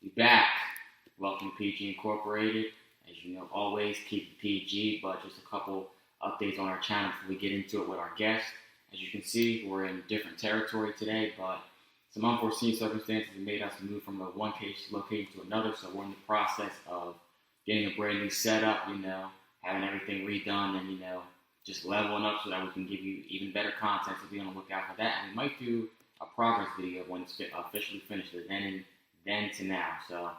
We back. Welcome to PG Incorporated. As you know, always keep it PG, but just a couple updates on our channel before we get into it with our guest. As you can see, we're in different territory today, but some unforeseen circumstances have made us move from one location to another, so we're in the process of getting a brand new setup, having everything redone and, just leveling up so that we can give you even better content, so be on the lookout for that. And we might do a progress video when it's officially finished, then to now. So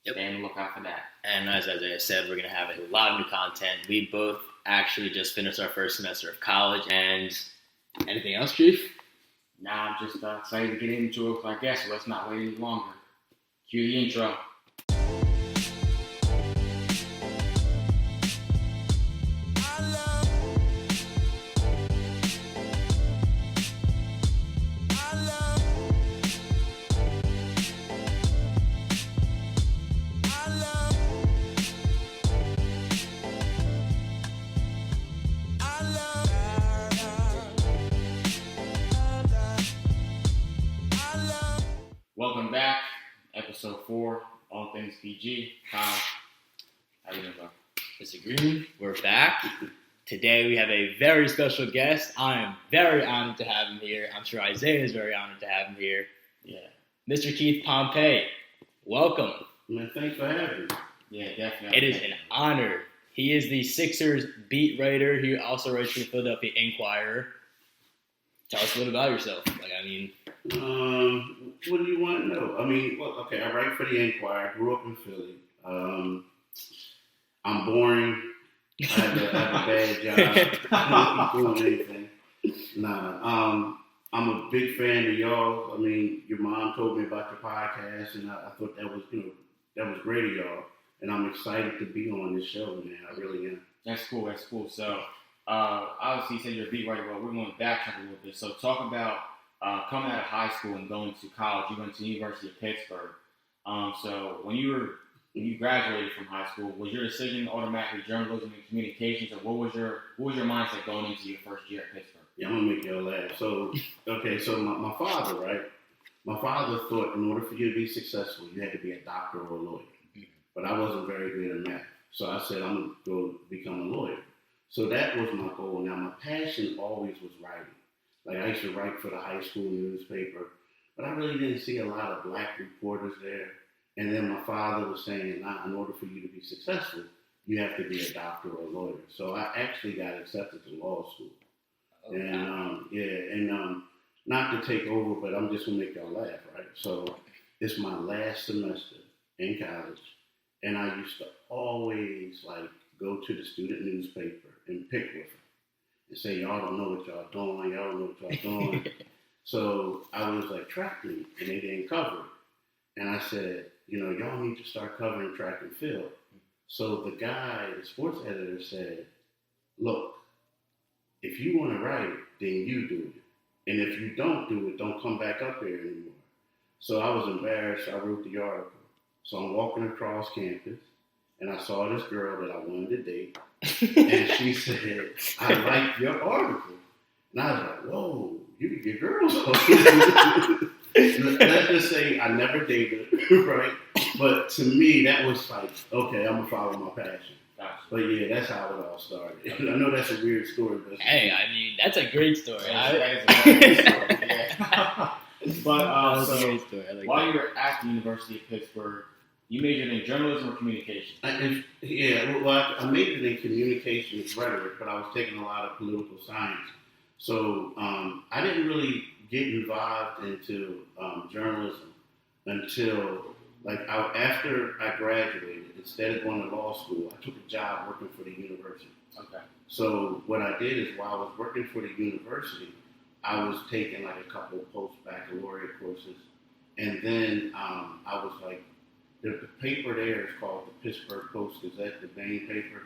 stay on the lookout for that. And as I said, we're going to have a lot of new content. We both actually just finished our first semester of college. And anything else, Chief? Nah, I'm just excited to get into it with our guest, so let's not wait any longer. Cue the intro. Welcome back, Ep4, All Things PG. Kyle, how you doing, bro? Mr. Green, we're back. Today we have a very special guest. I am very honored to have him here. I'm sure Isaiah is very honored to have him here. Yeah. Mr. Keith Pompey, welcome. Man, thanks for having me. Yeah, definitely. It is an honor. He is the Sixers beat writer. He also writes for the Philadelphia Inquirer. Tell us a little about yourself. What do you want to know? I write for the Enquirer. Grew up in Philly. I'm boring. I have a bad job. I don't keep doing anything. I'm a big fan of y'all. Your mom told me about your podcast, and I thought that was great of y'all. And I'm excited to be on this show, man. I really am. That's cool. So, obviously, you said you're a beat writer. Well, we're going to backtrack a little bit. So, talk about coming out of high school and going to college. You went to the University of Pittsburgh. So, when you graduated from high school, was your decision automatically journalism and communications, or what was your mindset going into your first year at Pittsburgh? Yeah, I'm gonna make y'all laugh. So my father, right? My father thought in order for you to be successful, you had to be a doctor or a lawyer. But I wasn't very good at math. So I said, I'm going to go become a lawyer. So that was my goal. Now, my passion always was writing. Like, I used to write for the high school newspaper, but I really didn't see a lot of black reporters there. And then my father was saying, in order for you to be successful, you have to be a doctor or a lawyer. So I actually got accepted to law school. Okay. And not to take over, but I'm just going to make y'all laugh, right? So it's my last semester in college. And I used to always go to the student newspaper and pick with them and say, y'all don't know what y'all doing. Y'all don't know what y'all doing. So I was like, track meet, and they didn't cover it. And I said, y'all need to start covering track and field. So the sports editor said, look, if you want to write it, then you do it. And if you don't do it, don't come back up here anymore. So I was embarrassed. I wrote the article. So I'm walking across campus, and I saw this girl that I wanted to date, and she said, I like your article. And I was like, whoa, you can get girls on. Let's just say I never dated, right? But to me, that was like, okay, I'm going to follow my passion. Gotcha. But yeah, that's how it all started. I know that's a weird story. But hey, that's a great story. That is a great story, yeah. But while you were at the University of Pittsburgh, you majored in journalism or communications? I majored in communications rhetoric, but I was taking a lot of political science. So I didn't really get involved into journalism until after I graduated. Instead of going to law school, I took a job working for the university. Okay. So what I did is while I was working for the university, I was taking a couple of post-baccalaureate courses. And then I was the paper there is called the Pittsburgh Post-Gazette, the main paper.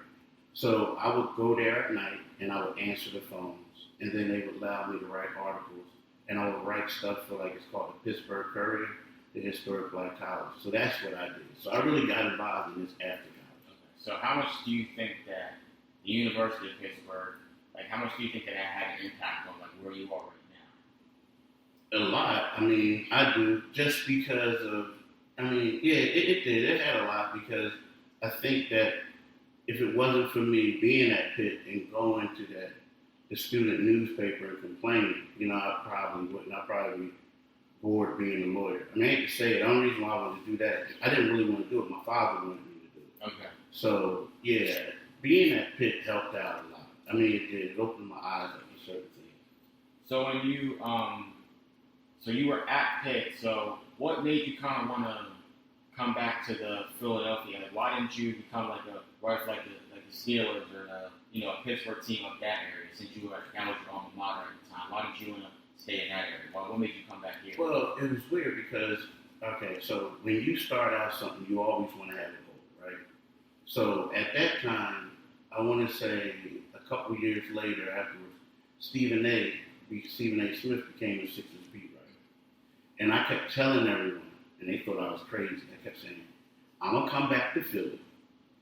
So I would go there at night and I would answer the phones. And then they would allow me to write articles. And I would write stuff for it's called the Pittsburgh Courier, the historic black college. So that's what I did. So I really got involved in this after college. Okay. So how much do you think that the University of Pittsburgh, how much do you think that had an impact on where you are right now? A lot. I do just because of I mean, yeah, it did. It had a lot because I think that if it wasn't for me being at Pitt and going to the student newspaper and complaining, I probably wouldn't. I'd probably be bored being a lawyer. I mean, I hate to say it. The only reason why I wanted to do that, I didn't really want to do it. My father wanted me to do it. Okay. So, yeah, being at Pitt helped out a lot. I mean, it did. It opened my eyes up to certain things. So when you were at Pitt, so what made you kind of want to come back to the Philadelphia? Like, why didn't you become like the Steelers or a Pittsburgh team of that area? Since you were that was your alma mater at the time, why didn't you want to stay in that area? What made you come back here? Well, it was weird because so when you start out something, you always want to have a goal, right? So at that time, I want to say a couple years later, afterwards, Stephen A. Smith became the Sixers beat writer, and I kept telling everyone, and they thought I was crazy. I kept saying, "I'm gonna come back to Philly,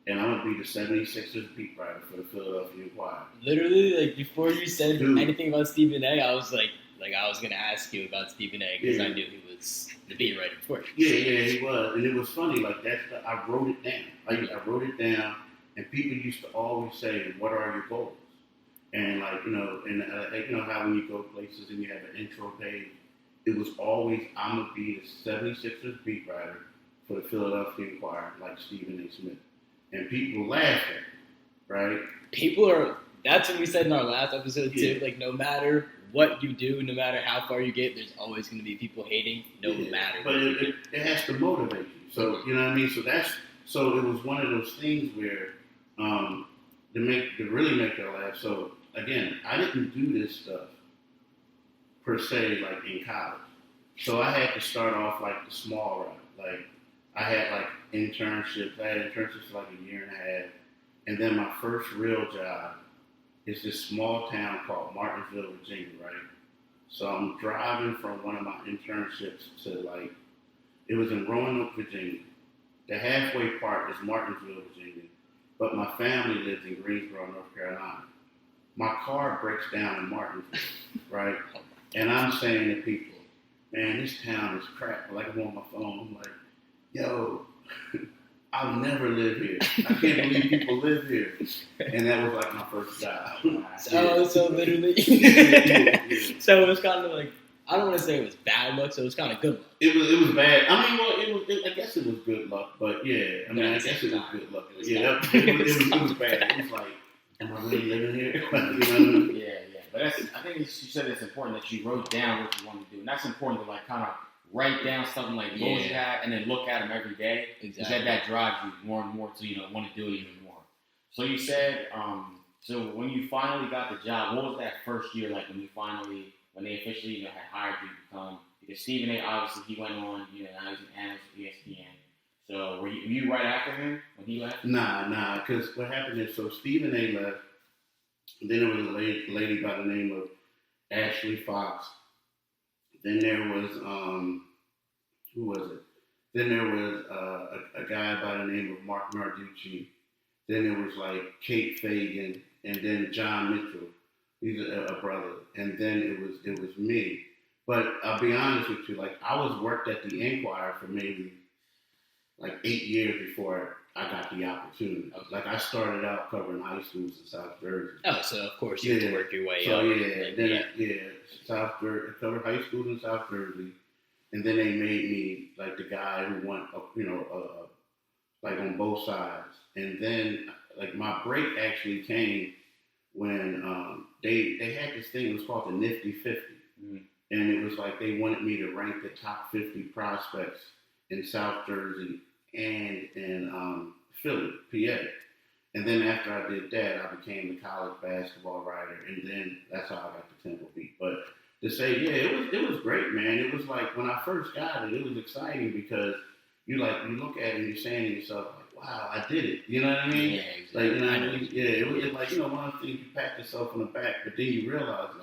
and I'm gonna be the 76ers beat writer for the Philadelphia Inquirer." Literally, like before you said Dude. anything about Stephen A, I was like I was gonna ask you about Stephen A because I knew he was the beat writer for it. Yeah, he was, and it was funny. Like I wrote it down. I wrote it down, and people used to always say, "What are your goals?" And how when you go places and you have an intro page, it was always, "I'm gonna be the 76ers beat writer for the Philadelphia Inquirer," like Stephen A. Smith, and people laughed at it, right? That's what we said in our last episode too. Yeah. Like, no matter what you do, no matter how far you get, there's always going to be people hating, no matter. But it has to motivate you. So you know what I mean. So it was one of those things where to really make her laugh. So again, I didn't do this stuff per se like in college. So I had to start off like the small route. Like I had like internships. I had internships for like a year and a half, and then my first real job is this small town called Martinsville, Virginia, right? So I'm driving from one of my internships to it was in Roanoke, Virginia. The halfway part is Martinsville, Virginia, but my family lives in Greensboro, North Carolina. My car breaks down in Martinsville, right? And I'm saying to people, "Man, this town is crap." Like I'm on my phone, I'm like, "Yo, I'll never live here. I can't believe people live here." And that was like my first job. So literally. Yeah. So it was kind of like, I don't want to say it was bad luck, so it was kind of good luck. It was bad. I mean, I guess it was good luck, but yeah, I mean, I guess it was good luck. Yeah, it was bad. It was like, am I really living here? Yeah. But I think you said it's important that you wrote down what you wanted to do, and that's important to kind of write down something like goals you have, and then look at them every day. Exactly. That drives you more and more to want to do it even more. So you said, so when you finally got the job, what was that first year like when they officially had hired you to become? Because Stephen A. obviously he went on, now he's an analyst at ESPN. So were you right after him when he left? Nah, because what happened is, so Stephen A. left, then there was a lady by the name of Ashley Fox. Then there was, who was it? Then there was a guy by the name of Mark Narducci. Then there was Kate Fagan, and then John Mitchell. He's a brother. And then it was me. But I'll be honest with you, I worked at the Inquirer for maybe 8 years before I got the opportunity. I started out covering high schools in South Jersey. Oh, so of course you had to work your way so, up. South Jersey. I covered high schools in South Jersey, and then they made me the guy who went, on both sides. And then my break actually came when they had this thing. It was called the Nifty 50, and it was they wanted me to rank the top 50 prospects in South Jersey and in Philly, PA. And then after I did that, I became the college basketball writer, and then that's how I got the Temple beat. But to say, it was great, man. It was when I first got it, it was exciting because you look at it and you're saying to yourself, wow, I did it. You know what I mean? Yeah, exactly. It was one of the things you pat yourself on the back, but then you realize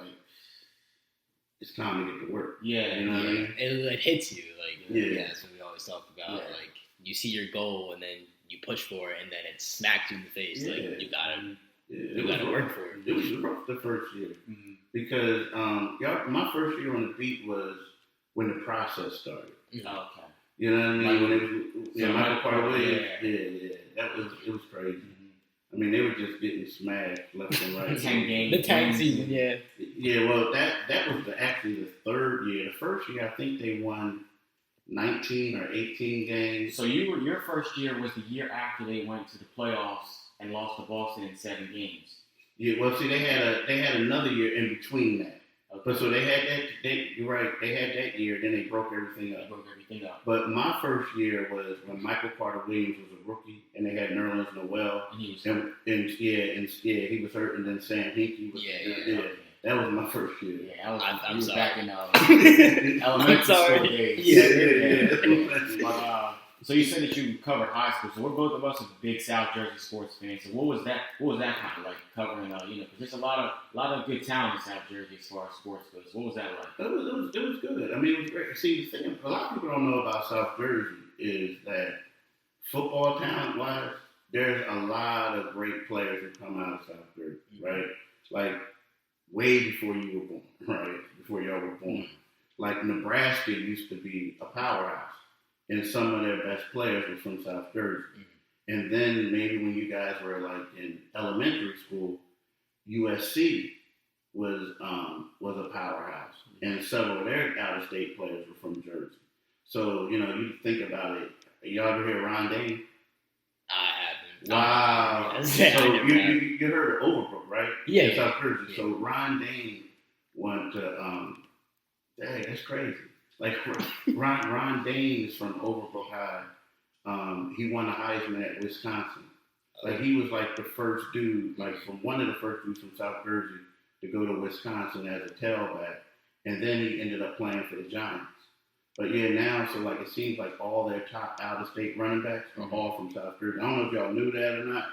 it's time to get to work. Yeah, you know what I mean? It hits you, that's what we always talk about. Yeah. You see your goal and then you push for it, and then it smacks you in the face. You gotta work for it. It was rough the first year because my first year on the beat was when the process started. Okay. You know what I mean? Like, When it was Michael Carter Williams. Yeah. It was crazy. I mean, they were just getting smashed left and right. 10 games. The 10 season, yeah. Yeah, well, that was actually the third year. The first year, I think they won 19 or 18 games. So your first year was the year after they went to the playoffs and lost to Boston in 7 games. Yeah, well, see, they had another year in between that. Okay. But so they had that. You're right. They had that year. Then they broke everything up. But my first year was when Michael Carter Williams was a rookie, and they had Nerlens Noel, And he was he was hurt, and then Sam Hinkie was. Yeah. That was my first year. Yeah, I'm sorry. back in elementary school days. Yeah. So you said that you covered high school. So we're both of us are big South Jersey sports fans. So what was that kind of like covering? Because there's a lot of good talent in South Jersey as far as sports goes. What was that like? It was good. I mean, it was great. See, the thing a lot of people don't know about South Jersey is that football talent wise, there's a lot of great players who come out of South Jersey, right? Like way before you were born, right? Before y'all were born. Like Nebraska used to be a powerhouse. And some of their best players were from South Jersey. And then maybe when you guys were like in elementary school, USC was a powerhouse, and several of their out-of-state players were from Jersey. So you think about it. Y'all ever hear Ron Dane? I haven't. Wow. So you heard of Overbrook, right? Yeah. In South Jersey. Yeah. So Ron Dane went to. Dang, that's crazy. Like Ron Dane is from Overbrook High. He won the Heisman at Wisconsin. Like he was like the first dude, like from one of the first dudes from South Jersey to go to Wisconsin as a tailback, and then he ended up playing for the Giants. But yeah, now so like it seems like all their top out-of-state running backs are all from South Jersey. I don't know if y'all knew that or not.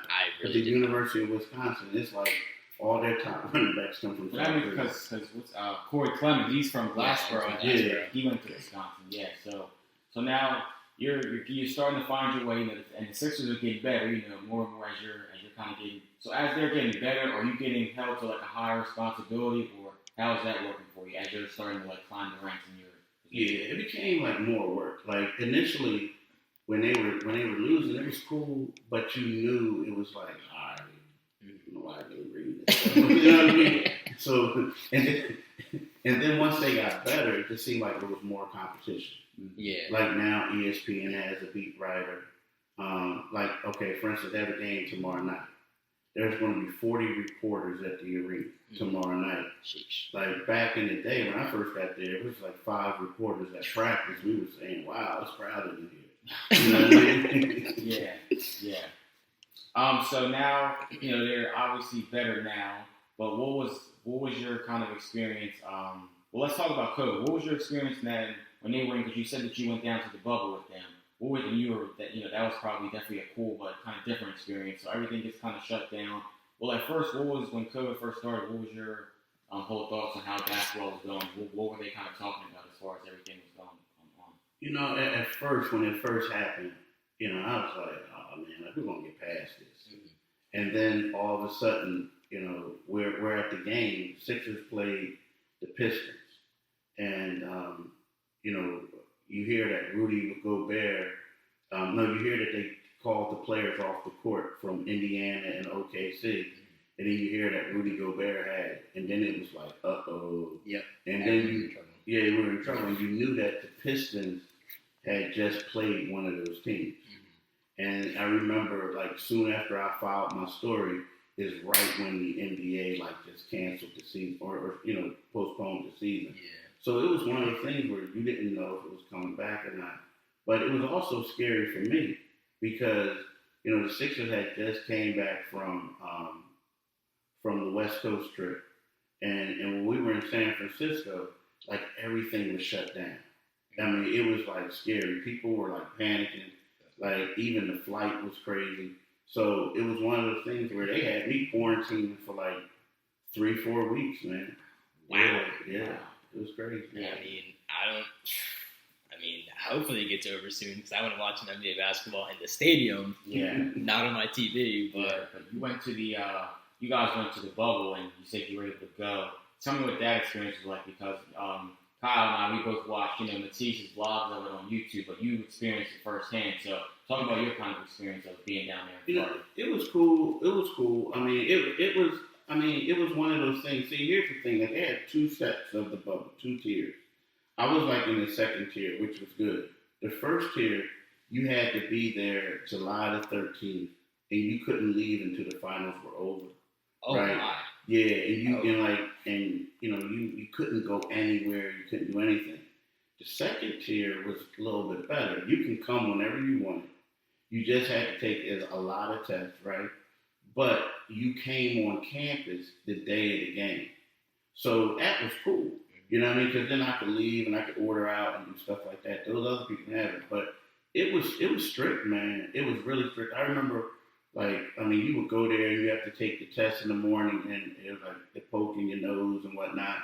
But the University of Wisconsin, it's like all their top running backs come from South Jersey. Because Corey Clement, he's from Glassboro. Yeah. He went to Wisconsin. Yeah. So now you're starting to find your way, and the Sixers are getting better. More and more as you're kind of getting. So as they're getting better, are you getting held to like a higher responsibility, or how is that working for you as you're starting to like climb the ranks in your? Yeah, it became like more work. Like initially, when they were losing, it was cool, but you knew it was like, all right, I didn't read this. You know what I mean? So and then once they got better, it just seemed like there was more competition. Yeah. Like now, ESPN has a beat writer. Like okay, for instance, they have a game tomorrow night. There's going to be 40 reporters at the arena tomorrow night. Sheesh. Like back in the day when I first got there, it was like 5 reporters at practice. We were saying, "Wow, it's crowded in here." You know what I mean? Yeah. So now they're obviously better now. But what was your kind of experience? Well, let's talk about COVID. What was your experience then when they were in? Because you said that you went down to the bubble with them. What was that was probably definitely a cool but kind of different experience. So everything gets kind of shut down. Well, at first, when COVID first started? What was your whole thoughts on how basketball was going? What were they kind of talking about as far as everything was going on? At first, when it first happened, I was like, "Oh man, like, we're gonna get past this." And then all of a sudden, we're at the game. Sixers played the Pistons, and you hear that Rudy Gobert. You hear that they called the players off the court from Indiana and OKC, and then you hear that Rudy Gobert had, and then it was like, uh-oh. Yep. And then we were in trouble, and you knew that the Pistons had just played one of those teams. And I remember, like, soon after I filed my story, is right when the NBA just canceled the season or postponed the season. Yeah. So it was one of the things where you didn't know if it was coming back or not. But it was also scary for me because the Sixers had just came back from the West Coast trip, and when we were in San Francisco, like everything was shut down. I mean, it was like scary. People were like panicking. Like even the flight was crazy. So it was one of those things where they had me quarantined for like 3-4 weeks, man. Wow. Yeah. It was crazy. Yeah, I mean, hopefully it gets over soon because I want to watch an NBA basketball in the stadium. Yeah. Not on my TV, but you guys went to the bubble and you said you were able to go. Tell me what that experience was like because Kyle and I, we both watched, Matisse's vlogs of it on YouTube, but you experienced it firsthand. So talk about your kind of experience of being down there in Florida. It was cool. It was cool. I mean, it was. I mean, it was one of those things. See, here's the thing: like they had two sets of the bubble, two tiers. I was like in the second tier, which was good. The first tier, you had to be there July the 13th, and you couldn't leave until the finals were over. Oh right? my! Yeah, and you couldn't go anywhere. You couldn't do anything. The second tier was a little bit better. You can come whenever you wanted. You just had to take a lot of tests, right? But you came on campus the day of the game. So that was cool. You know what I mean? Because then I could leave and I could order out and do stuff like that. Those other people have it. But it was strict, man. It was really strict. I remember, you would go there and you have to take the test in the morning and it was like they poking your nose and whatnot.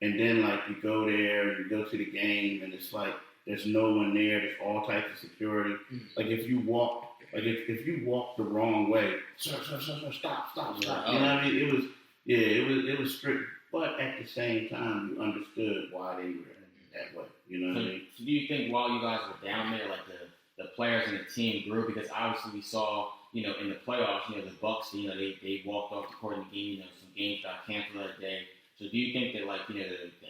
And then, you go there and you go to the game and it's like there's no one there. There's all types of security. Like, if you walk... if you walk the wrong way, stop. You know what I mean? It was strict, but at the same time, you understood why they were that way. You know what I mean? So do you think while you guys were down there, the players and the team grew? Because obviously we saw, in the playoffs, the Bucks, they walked off the court in the game. Some games got canceled that day. So do you think that, the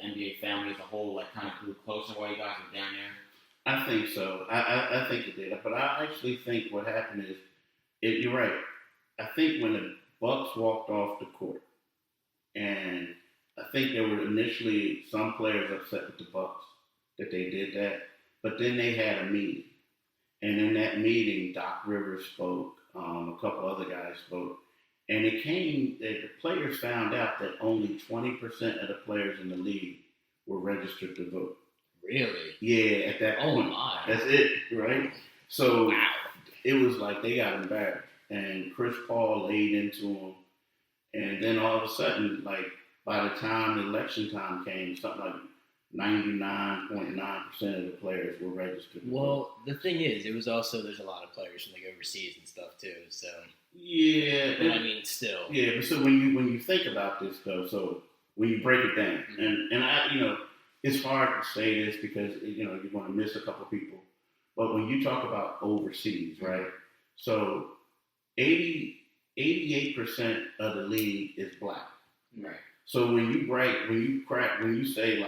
NBA family as a whole, kind of grew closer while you guys were down there? I think so. I think it did. But I actually think what happened is, you're right. I think when the Bucks walked off the court, and I think there were initially some players upset with the Bucks that they did that, but then they had a meeting. And in that meeting, Doc Rivers spoke, a couple other guys spoke, and it came that the players found out that only 20% of the players in the league were registered to vote. Really? Yeah, at that point. Oh my. That's it, right? So wow. It was like they got embarrassed. And Chris Paul laid into him. And then all of a sudden, by the time the election time came, something like 99.9% of the players were registered. Well, the thing is, it was also, there's a lot of players from overseas and stuff too, so. Yeah. But I mean, still. Yeah, but so when you think about this though, so when you break it down, and I, it's hard to say this because, you're going to miss a couple people. But when you talk about overseas, right? So 88% of the league is black. Right. So when you say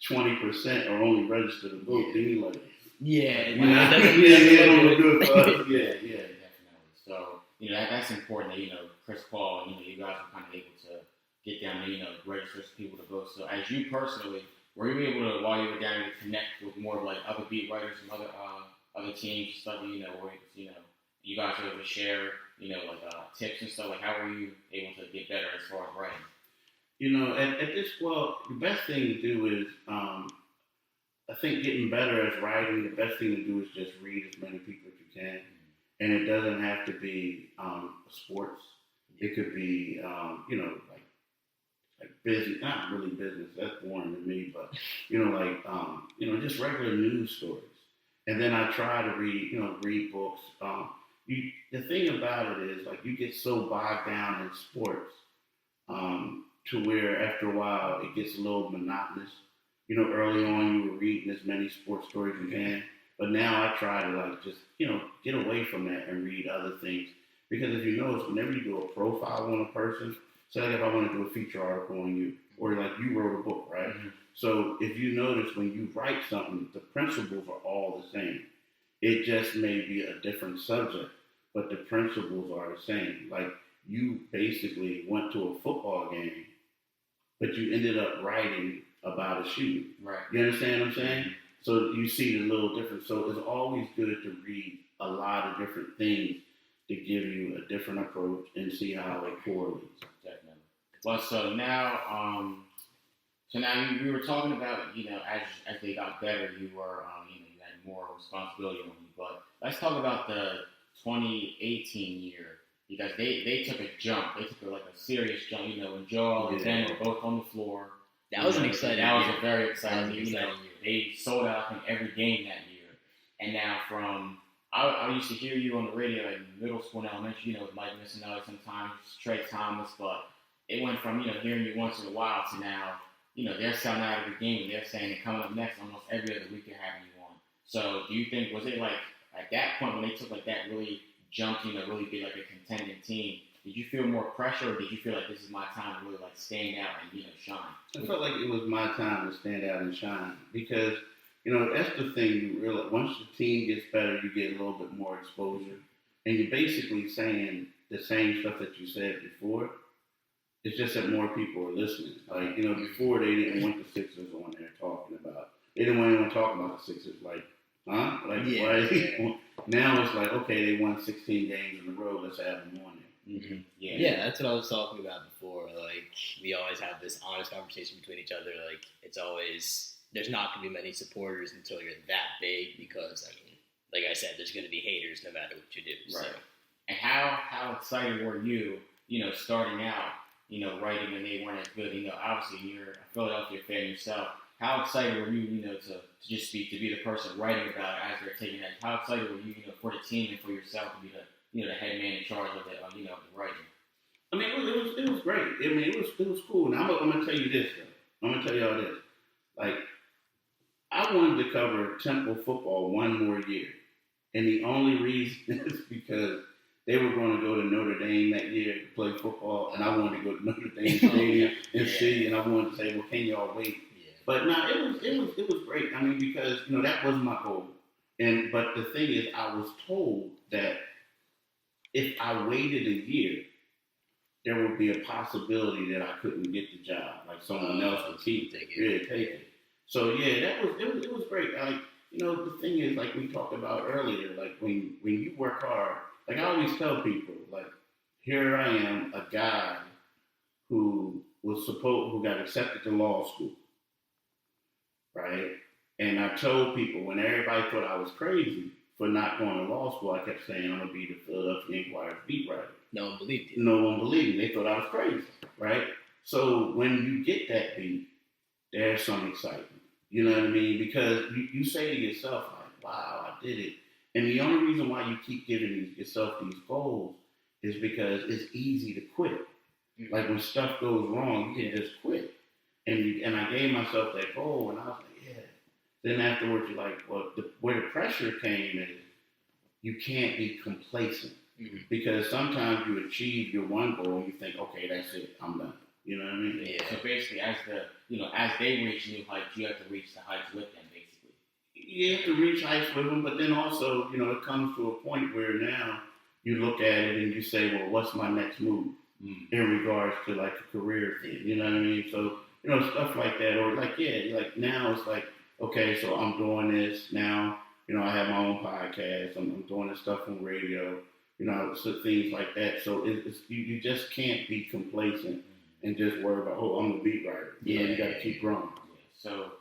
20% are only registered to vote, then you're like, yeah, don't look good for us. Yeah, definitely. So, that's important that, Chris Paul, you guys were kind of able to get down there, register people to vote. So as you personally, were you able to, while you were down there, connect with more other beat writers from other teams, stuff, where, you guys were able to share, tips and stuff? How were you able to get better as far as writing? At this, the best thing to do is, I think getting better as writing, the best thing to do is just read as many people as you can. And it doesn't have to be sports. It could be, business, not really business, that's boring to me, but, just regular news stories. And then I try to read books. The thing about it is, you get so bogged down in sports to where after a while it gets a little monotonous. Early on you were reading as many sports stories as you can, but now I try to just, get away from that and read other things. Because if you notice, whenever you do a profile on a person, say if I want to do a feature article on you, or you wrote a book, right? Mm-hmm. So if you notice when you write something, the principles are all the same. It just may be a different subject, but the principles are the same. You basically went to a football game, but you ended up writing about a shoe. Right. You understand what I'm saying? Mm-hmm. So you see the little difference. So it's always good to read a lot of different things to give you a different approach and see how it correlates. Definitely. Well, so now, we were talking about, as they got better, you were, you had more responsibility on you. But let's talk about the 2018 year, because they took a jump. They took a serious jump. When Joel and Ben were both on the floor. That was an exciting year. That was a very exciting year. They sold out, I think, every game that year. And now I used to hear you on the radio in middle school and elementary, with Mike Missinelli sometimes, Trey Thomas, but it went from, hearing you once in a while to now they're selling out of the game, and they're saying they're coming up next almost every other week they're having you on. So do you think, was it like at that point when they took like that really jump, really be like a contending team, did you feel more pressure, or did you feel like this is my time to really like stand out and shine? I felt like it was my time to stand out and shine because that's the thing. You realize once the team gets better, you get a little bit more exposure, and you're basically saying the same stuff that you said before. It's just that more people are listening. Like before they didn't want the Sixers on there talking about. They didn't want anyone talking about the Sixers. Like, huh? Like, why? Now it's like, okay, they won 16 games in a row. Let's have them on there. Mm-hmm. Yeah, that's what I was talking about before. Like, we always have this honest conversation between each other. Like, it's always, there's not going to be many supporters until you're that big because, I mean, like I said, there's going to be haters no matter what you do. Right. So. And how excited were you, starting out, writing when they weren't as good? Obviously you're a Philadelphia fan yourself. How excited were you, to just speak, to be the person writing about it as they're taking that? How excited were you, for the team and for yourself to be the head man in charge of it, the writing? I mean, it was great. I mean, it was cool. Now I'm gonna tell you this though. I'm gonna tell y'all this. Like, I wanted to cover Temple football one more year, and the only reason is because they were going to go to Notre Dame that year to play football, and I wanted to go to Notre Dame Stadium and see, and I wanted to say, well, can y'all wait? Yeah. But no, it was great. I mean, because that was my goal, but the thing is, I was told that if I waited a year, there would be a possibility that I couldn't get the job, like someone else would take it. So it was great. Like the thing is, like we talked about earlier, like when you work hard. Like I always tell people, like, here I am, a guy who got accepted to law school, right? And I told people when everybody thought I was crazy for not going to law school, I kept saying I'm gonna be the Philadelphia Inquirer's beat writer. No one believed you. No one believed me. They thought I was crazy, right? So when you get that beat, there's some excitement. You know what I mean? Because you say to yourself, like, wow, I did it. And the only reason why you keep giving yourself these goals is because it's easy to quit. Mm-hmm. Like when stuff goes wrong, you can just quit. And I gave myself that goal, and I was like, yeah. Then afterwards, you're like, well, where the pressure came is you can't be complacent. Mm-hmm. Because sometimes you achieve your one goal, and you think, okay, that's it, I'm done. You know what I mean? Yeah. So basically, as they reach new heights, you have to reach the heights with them, basically. You have to reach heights with them, but then also, it comes to a point where now you look at it and you say, well, what's my next move in regards to like a career thing? You know what I mean? So, stuff like that, or like, like now it's like, okay, so I'm doing this now. I have my own podcast. I'm doing this stuff on radio. So things like that. So you just can't be complacent and just worry about, oh, I'm the beat writer. You got to keep growing. Yeah. So.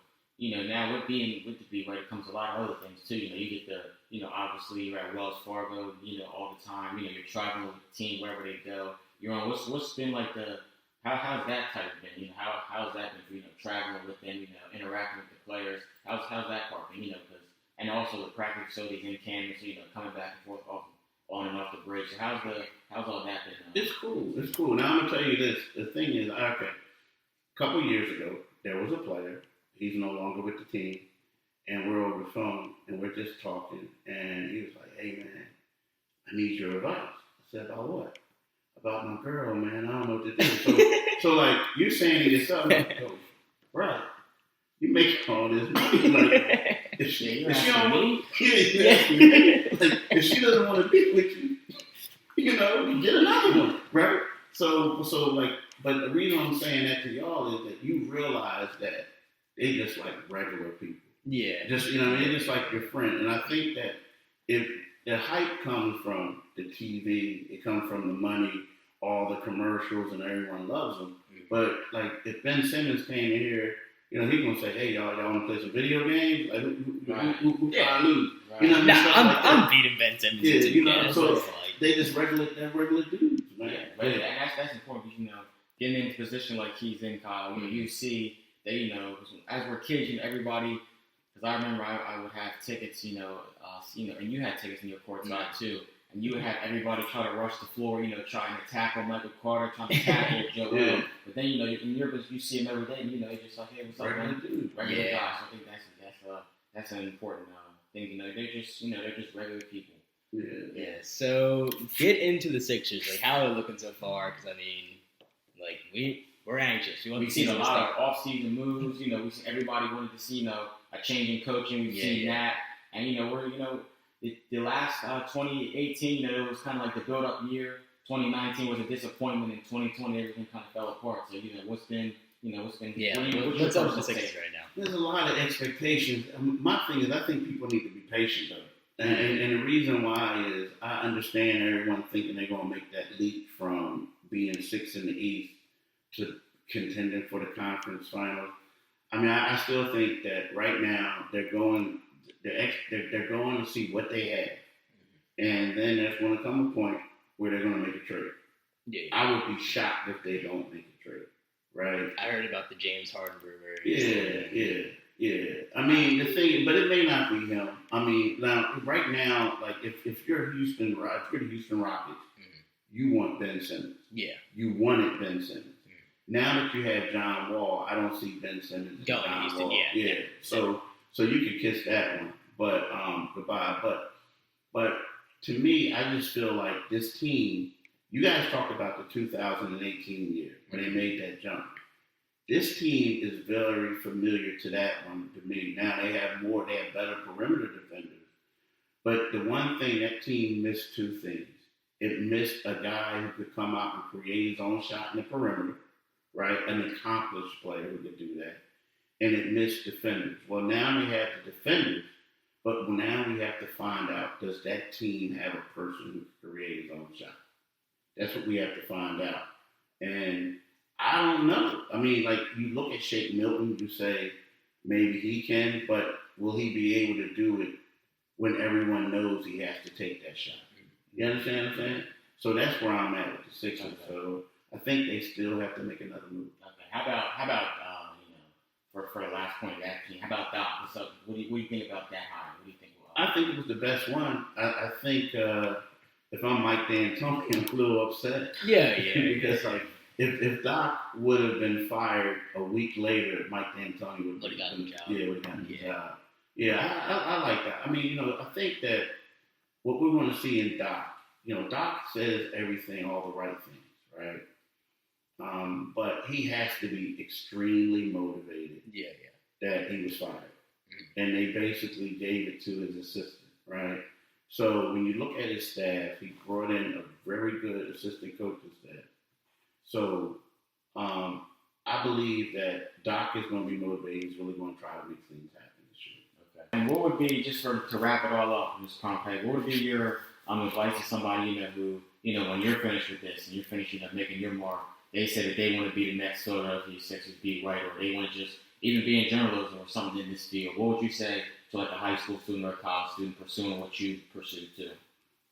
Now with the beat writer comes a lot of other things too. You get the, obviously you're at Wells Fargo, all the time. You're traveling with the team wherever they go. You're on. What's been like how's that type of been? How's that been for traveling with them? Interacting with the players. How's that part been? Because and also the practice facilities in Canvas. Coming back and forth on and off the bridge. So how's all that been? It's cool. Now I'm gonna tell you this. The thing is, a couple years ago there was a player. He's no longer with the team, and we're over the phone, and we're just talking, and he was like, hey, man, I need your advice. I said, about what? About my girl, man. I don't know what to do. So like, you're saying to yourself, like, oh, right, you make all this money. Like, if she don't want like, if she doesn't want to be with you, you get another one, right? So like, but the reason I'm saying that to y'all is that you realize that they just like regular people. Yeah. Just, they're just like your friend. And I think that if the hype comes from the TV, it comes from the money, all the commercials, and everyone loves them. Mm-hmm. But like, if Ben Simmons came in here, he's gonna say, "Hey, y'all want to play some video games? Like, who I lose?" Right. I'm beating Ben Simmons. Yeah, so they just regular dudes, man. Yeah, but that's important because getting in a position like he's in, Kyle. You see. They, as we're kids, everybody, because I remember I would have tickets, and you had tickets in your court side too. and you would have everybody try to rush the floor, trying to tackle Michael Carter, trying to tackle Joel. Yeah. But then, in your business, you see him every day, and, you're just like, hey, what's up, man? Regular guys. So I think that's an important thing. They're just regular people. Yeah. So get into the Sixers. Like, how are they looking so far? Because we're anxious. We've seen a lot of off-season moves. We see everybody wanted to see a change in coaching. We've seen that, and we're the last 2018. It was kind of like the build-up year. 2019 was a disappointment. In 2020, everything kind of fell apart. So what's been what's up with the Sixers right now? There's a lot of expectations. My thing is, I think people need to be patient though. And the reason why is I understand everyone thinking they're going to make that leap from being sixth in the East to contending for the conference finals. I mean, I still think that right now they're going to see what they have, and then there's going to come a point where they're going to make a trade. Yeah. I would be shocked if they don't make a trade. Right? I heard about the James Harden rumor. Yeah. I mean, the thing, but it may not be him. I mean, now, right now, like, if you're the Houston Rockets, you want Ben Simmons. Yeah. You wanted Ben Simmons. Now that you have John Wall, I don't see Ben Simmons. Going to Houston, Wall. Yeah. So you could kiss that one, but goodbye. But to me, I just feel like this team. You guys talked about the 2018 year when they made that jump. This team is very familiar to that one to me. Now they have better perimeter defenders. But the one thing that team missed two things. It missed a guy who could come out and create his own shot in the perimeter, right? An accomplished player who could do that. And it missed defenders. Well, now we have the defenders, but now we have to find out, does that team have a person who can create his own shot? That's what we have to find out. And I don't know. I mean, like, you look at Shake Milton, you say maybe he can, but will he be able to do it when everyone knows he has to take that shot? You understand what I'm saying? So that's where I'm at with the Sixers. Okay. So I think they still have to make another move. Okay. How about for the last point of that team, how about Doc? What's up? What do you think about that hire? What do you think? I think it was the best one. I think if I'm Mike D'Antoni, I'm a little upset. Yeah. Because like if Doc would have been fired a week later, Mike D'Antoni would have gotten the job. Yeah, would have gotten the job. Yeah, I like that. I mean, I think that what we want to see in Doc, Doc says everything, all the right things, right? But he has to be extremely motivated. Yeah. That he was fired, and they basically gave it to his assistant, right? So when you look at his staff, he brought in a very good assistant coaching staff. So I believe that Doc is going to be motivated. He's really going to try to make things happen this year. Okay. And what would be, just to wrap it all up, Mr. Pompey, what would be your advice to somebody who when you're finished with this and you're finishing up making your mark, they say that they want to be the next Philadelphia Sixers beat writer, or they want to just even be in journalism or something in this field? What would you say to like a high school student or a college student pursuing what you pursued too?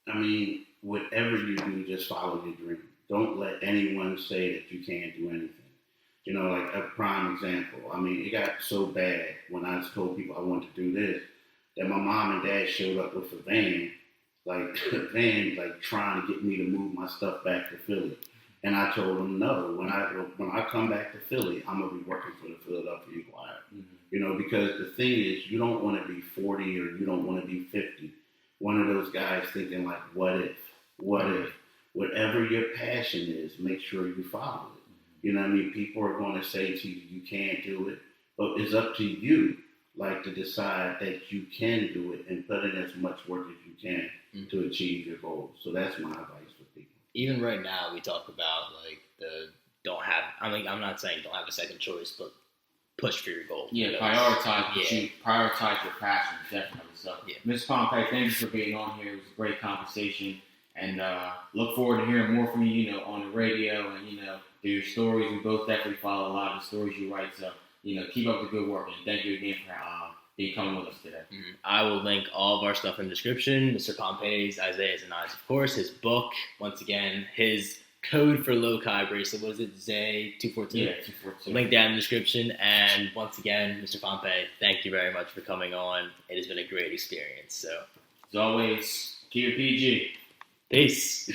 I mean, whatever you do, just follow your dream. Don't let anyone say that you can't do anything. Like a prime example. I mean, it got so bad when I told people I wanted to do this that my mom and dad showed up with a van, trying to get me to move my stuff back to Philly. And I told them no. When I come back to Philly, I'm gonna be working for the Philadelphia Inquirer. Because the thing is, you don't want to be 40 or you don't want to be 50. One of those guys thinking like, what if? Whatever your passion is, make sure you follow it. You know what I mean? People are going to say to you, you can't do it, but it's up to you, to decide that you can do it and put in as much work as you can to achieve your goals. So that's my advice for people. Even right now, we talk about I'm not saying don't have a second choice, but push for your goal. Yeah, prioritize your passion, definitely. So, Ms. Pompey, thank you for being on here. It was a great conversation, and look forward to hearing more from you, on the radio, and through your stories. We both definitely follow a lot of the stories you write. So, keep up the good work, and thank you again for being coming with us today. I will link all of our stuff in the description. Mr. Pompey's Isaiah's and I's, of course. His book, once again, his code for low-chi bracelet. Was it ZAY242? Yeah, 242. Link down in the description. And once again, Mr. Pompey, thank you very much for coming on. It has been a great experience. So, as always, keep it PG. Peace.